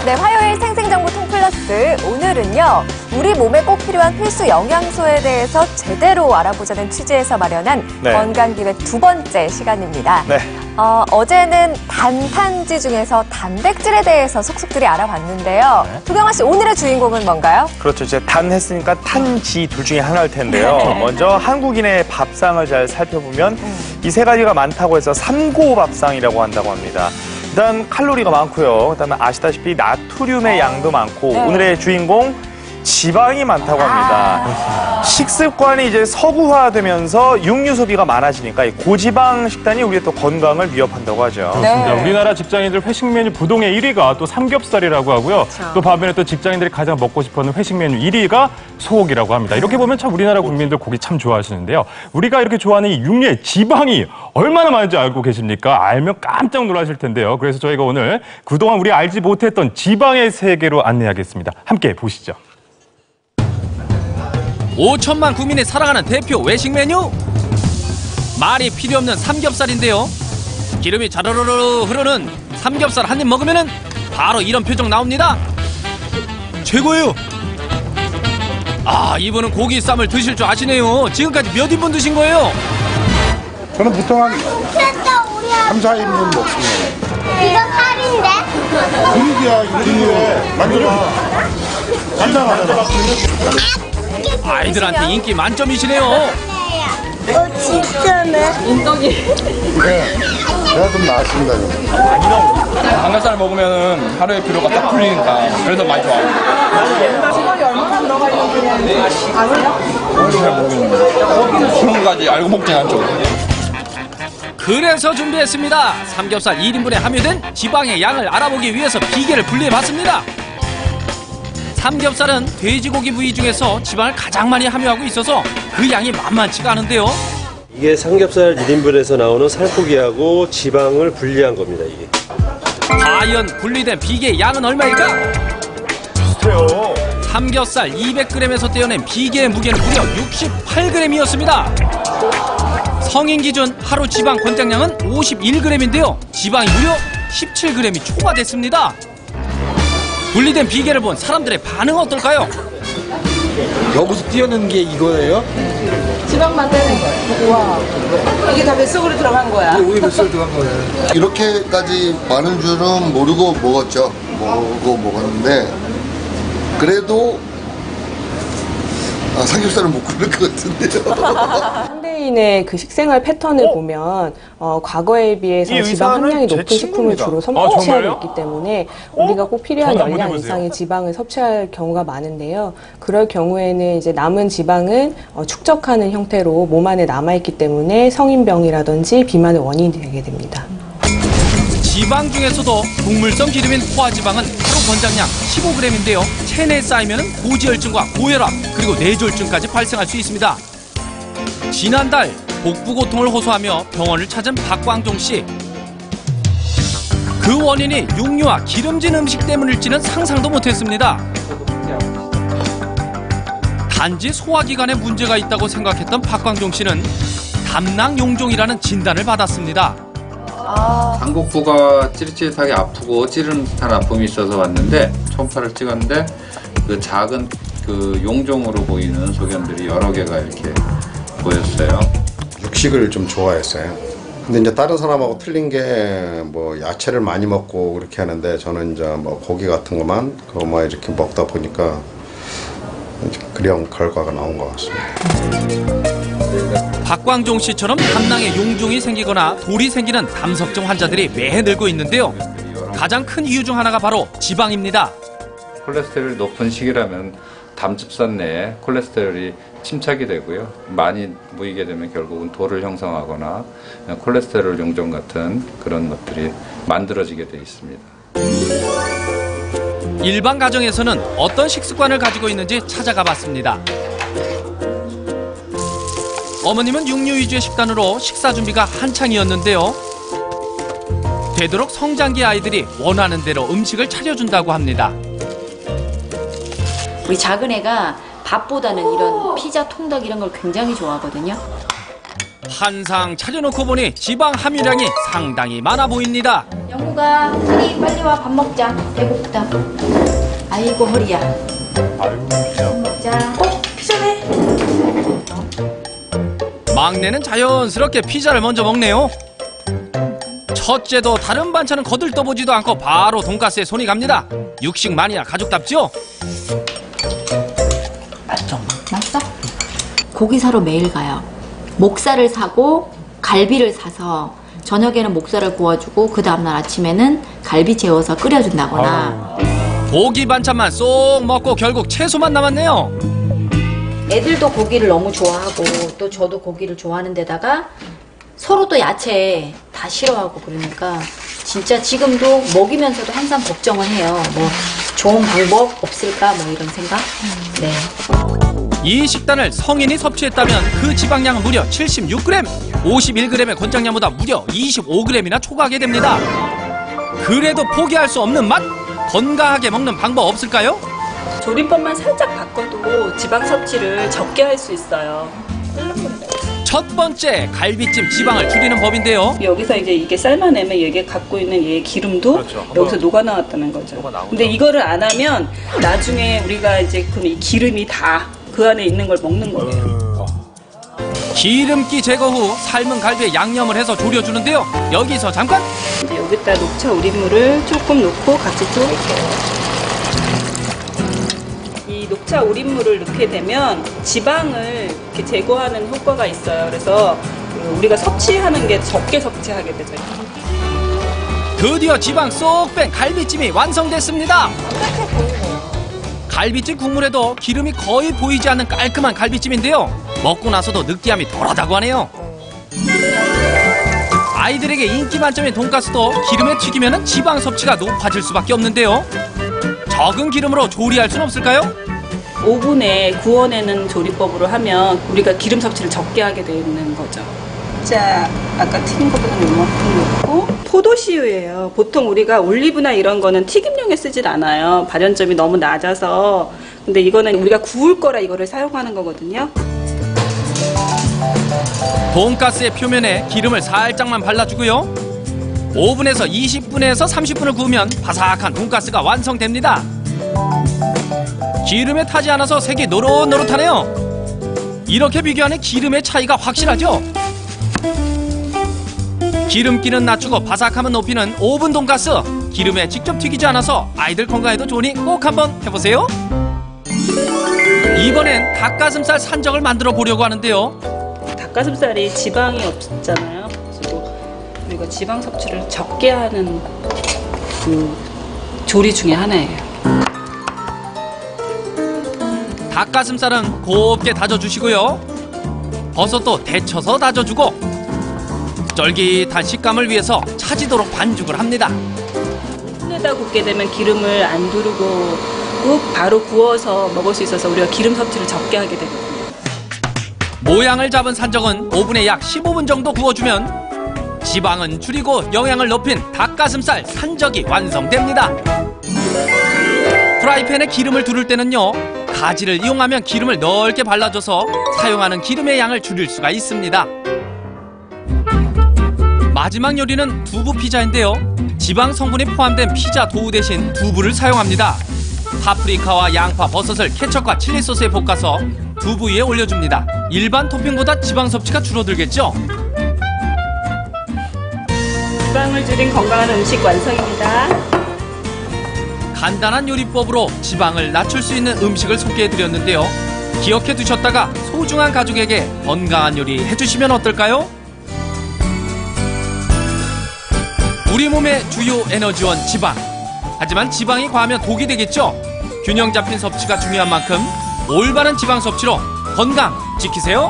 네, 화요일 생생정보 통플러스. 오늘은요, 우리 몸에 꼭 필요한 필수 영양소에 대해서 제대로 알아보자는 취지에서 마련한 건강기획 두 번째 시간입니다. 네. 어제는 단탄지 중에서 단백질에 대해서 속속들이 알아봤는데요. 도경아 씨, 오늘의 주인공은 뭔가요? 그렇죠. 이제 단 했으니까 탄지 둘 중에 하나일 텐데요. 먼저 한국인의 밥상을 잘 살펴보면 이 세 가지가 많다고 해서 삼고밥상이라고 한다고 합니다. 일단 칼로리가 많고요. 그다음에 아시다시피 나트륨의 양도 많고 오늘의 주인공 지방이 많다고 합니다. 식습관이 이제 서구화되면서 육류 소비가 많아지니까 이 고지방 식단이 우리의 또 건강을 위협한다고 하죠. 그렇습니다. 우리나라 직장인들 회식 메뉴 부동의 1위가 또 삼겹살이라고 하고요. 또 반면에 또 직장인들이 가장 먹고 싶어하는 회식 메뉴 1위가 소고기라고 합니다. 이렇게 보면 참 우리나라 국민들 고기 참 좋아하시는데요. 우리가 이렇게 좋아하는 이 육류의 지방이 얼마나 많은지 알고 계십니까? 알면 깜짝 놀라실 텐데요. 그래서 저희가 오늘 그동안 우리 알지 못했던 지방의 세계로 안내하겠습니다. 함께 보시죠. 5천만 국민이 사랑하는 대표 외식 메뉴? 말이 필요 없는 삼겹살인데요. 기름이 자르르르 흐르는 삼겹살 한 입 먹으면은 바로 이런 표정 나옵니다. 최고예요. 아, 이분은 고기 쌈을 드실 줄 아시네요. 지금까지 몇 인분 드신 거예요? 저는 보통 한 3, 4인분 먹습니다. 이거 살인데? 근육이야, 근육. 만져봐. 간장하잖아. 아이들한테 인기 만점이시네요. 진짜네. 네. 제가 좀 나았습니다. 삼겹살 먹으면 하루의 피로가 딱 풀리니까 그래서 많이 좋아합니다. 지방이 얼마나 들어가 있는지 아세요? 잘 모르겠는데 그런 거까지 알고 먹진 않죠. 그래서 준비했습니다. 삼겹살 1인분에 함유된 지방의 양을 알아보기 위해서 비계를 분리해봤습니다. 삼겹살은 돼지고기 부위 중에서 지방을 가장 많이 함유하고 있어서 그 양이 만만치가 않은데요. 이게 삼겹살 1인분에서 나오는 살코기하고 지방을 분리한 겁니다, 이게. 과연 분리된 비계의 양은 얼마일까? 비슷해요. 삼겹살 200g에서 떼어낸 비계의 무게는 무려 68g이었습니다. 성인 기준 하루 지방 권장량은 51g인데요. 지방이 무려 17g이 초과됐습니다. 분리된 비계를 본 사람들의 반응은 어떨까요? 여기서 띄어낸 게 이거예요? 지방만 떼는 거예요. 와. 이게 다 뱃속으로 들어간 거야. 우리 뱃속에 들어간 거예요. 이렇게까지 많은 줄은 모르고 먹었죠. 먹었는데 그래도 삼겹살은 못 고를 것 같은데요. 현대인의 그 식생활 패턴을 보면 과거에 비해서 지방 함량이 높은 식품을 주로 섭취하고 있기 때문에 우리가 꼭 필요한 열량 이상의 지방을 섭취할 경우가 많은데요. 그럴 경우에는 이제 남은 지방은 축적하는 형태로 몸 안에 남아있기 때문에 성인병이라든지 비만의 원인이 되게 됩니다. 지방 중에서도 동물성 기름인 포화지방은 하루 권장량 15g인데요. 체내에 쌓이면 고지혈증과 고혈압 그리고 뇌졸중까지 발생할 수 있습니다. 지난달 복부 고통을 호소하며 병원을 찾은 박광종 씨. 그 원인이 육류와 기름진 음식 때문일지는 상상도 못했습니다. 단지 소화기관에 문제가 있다고 생각했던 박광종 씨는 담낭용종이라는 진단을 받았습니다. 당국부가 찌릿찌릿하게 아프고 찌르는 듯한 아픔이 있어서 왔는데 초음파를 찍었는데 그 작은 그 용종으로 보이는 소견들이 여러 개가 이렇게 보였어요. 육식을 좀 좋아했어요. 근데 이제 다른 사람하고 틀린 게 뭐 야채를 많이 먹고 그렇게 하는데 저는 이제 뭐 고기 같은 것만 그거만 이렇게 먹다 보니까 그런 결과가 나온 것 같습니다. 박광종 씨처럼 담낭에 용종이 생기거나 돌이 생기는 담석증 환자들이 매해 늘고 있는데요. 가장 큰 이유 중 하나가 바로 지방입니다. 콜레스테롤이 높은 식이라면 담즙산 내에 콜레스테롤이 침착이 되고요. 많이 모이게 되면 결국은 돌을 형성하거나 콜레스테롤 용종 같은 그런 것들이 만들어지게 돼 있습니다. 일반 가정에서는 어떤 식습관을 가지고 있는지 찾아가 봤습니다. 어머님은 육류 위주의 식단으로 식사 준비가 한창이었는데요. 되도록 성장기 아이들이 원하는 대로 음식을 차려준다고 합니다. 우리 작은 애가 밥보다는 이런 피자, 통닭 이런 걸 굉장히 좋아하거든요. 한상 차려놓고 보니 지방 함유량이 상당히 많아 보입니다. 영우가 빨리 와 밥 먹자. 배고프다. 아이고 허리야. 아유, 밥 먹자. 피자네. 막내는 자연스럽게 피자를 먼저 먹네요. 첫째도 다른 반찬은 거들떠보지도 않고 바로 돈가스에 손이 갑니다. 육식 마니아 가족답죠? 맛있어? 고기 사러 매일 가요. 목살을 사고 갈비를 사서 저녁에는 목살을 구워주고 그 다음날 아침에는 갈비 재워서 끓여준다거나. 고기 반찬만 쏙 먹고 결국 채소만 남았네요. 애들도 고기를 너무 좋아하고 또 저도 고기를 좋아하는 데다가 서로 또 야채 다 싫어하고 그러니까 진짜 지금도 먹이면서도 항상 걱정을 해요. 뭐 좋은 방법 없을까 뭐 이런 생각. 네. 이 식단을 성인이 섭취했다면 그 지방량은 무려 76g, 51g의 권장량보다 무려 25g이나 초과하게 됩니다. 그래도 포기할 수 없는 맛? 건강하게 먹는 방법 없을까요? 조리법만 살짝 바꿔도 지방 섭취를 적게 할 수 있어요. 첫 번째, 갈비찜 지방을 줄이는 법인데요. 여기서 이제 이게 삶아내면 이게 갖고 있는 얘 기름도 그렇죠. 여기서 녹아나왔다는 거죠. 근데 이거를 안 하면 나중에 우리가 이제 그럼 이 기름이 다 그 안에 있는 걸 먹는 거예요. 기름기 제거 후 삶은 갈비에 양념을 해서 졸여주는데요. 여기서 잠깐! 이제 여기다 녹차 우린물을 조금 넣고 같이 졸일게요. 이 녹차 우린물을 넣게 되면 지방을 이렇게 제거하는 효과가 있어요. 그래서 우리가 섭취하는 게 적게 섭취하게 되죠. 드디어 지방 쏙 뺀 갈비찜이 완성됐습니다. 갈비찜 국물에도 기름이 거의 보이지 않는 깔끔한 갈비찜인데요. 먹고 나서도 느끼함이 덜하다고 하네요. 아이들에게 인기 만점인 돈가스도 기름에 튀기면 지방 섭취가 높아질 수밖에 없는데요. 적은 기름으로 조리할 수는 없을까요? 오븐에 구워내는 조리법으로 하면 우리가 기름 섭취를 적게 하게 되는 거죠. 자, 아까 튀긴 것보다 이만큼 넣고 포도씨유예요. 보통 우리가 올리브나 이런 거는 튀김용에 쓰질 않아요. 발연점이 너무 낮아서. 근데 이거는 우리가 구울 거라 이거를 사용하는 거거든요. 돈가스의 표면에 기름을 살짝만 발라주고요. 오븐에서 20분에서 30분을 구우면 바삭한 돈가스가 완성됩니다. 기름에 타지 않아서 색이 노릇노릇하네요. 이렇게 비교하니 기름의 차이가 확실하죠? 기름기는 낮추고 바삭함은 높이는 오븐 돈가스. 기름에 직접 튀기지 않아서 아이들 건강에도 좋으니 꼭 한번 해보세요. 이번엔 닭가슴살 산적을 만들어 보려고 하는데요. 닭가슴살이 지방이 없잖아요. 그래서 우리가 지방 섭취를 적게 하는 그 조리 중에 하나예요. 닭가슴살은 곱게 다져주시고요. 버섯도 데쳐서 다져주고 쫄깃한 식감을 위해서 차지도록 반죽을 합니다. 손에다 굽게 되면 기름을 안 두르고 꼭 바로 구워서 먹을 수 있어서 우리가 기름 섭취를 적게 하게 되거든요. 모양을 잡은 산적은 오븐에 약 15분 정도 구워주면 지방은 줄이고 영양을 높인 닭가슴살 산적이 완성됩니다. 프라이팬에 기름을 두를 때는요, 가지를 이용하면 기름을 넓게 발라줘서 사용하는 기름의 양을 줄일 수가 있습니다. 마지막 요리는 두부 피자인데요. 지방 성분이 포함된 피자 도우 대신 두부를 사용합니다. 파프리카와 양파, 버섯을 케첩과 칠리 소스에 볶아서 두부 위에 올려줍니다. 일반 토핑보다 지방 섭취가 줄어들겠죠? 지방을 줄인 건강한 음식 완성입니다. 간단한 요리법으로 지방을 낮출 수 있는 음식을 소개해드렸는데요. 기억해 두셨다가 소중한 가족에게 건강한 요리 해주시면 어떨까요? 우리 몸의 주요 에너지원 지방. 하지만 지방이 과하면 독이 되겠죠? 균형 잡힌 섭취가 중요한 만큼 올바른 지방 섭취로 건강 지키세요.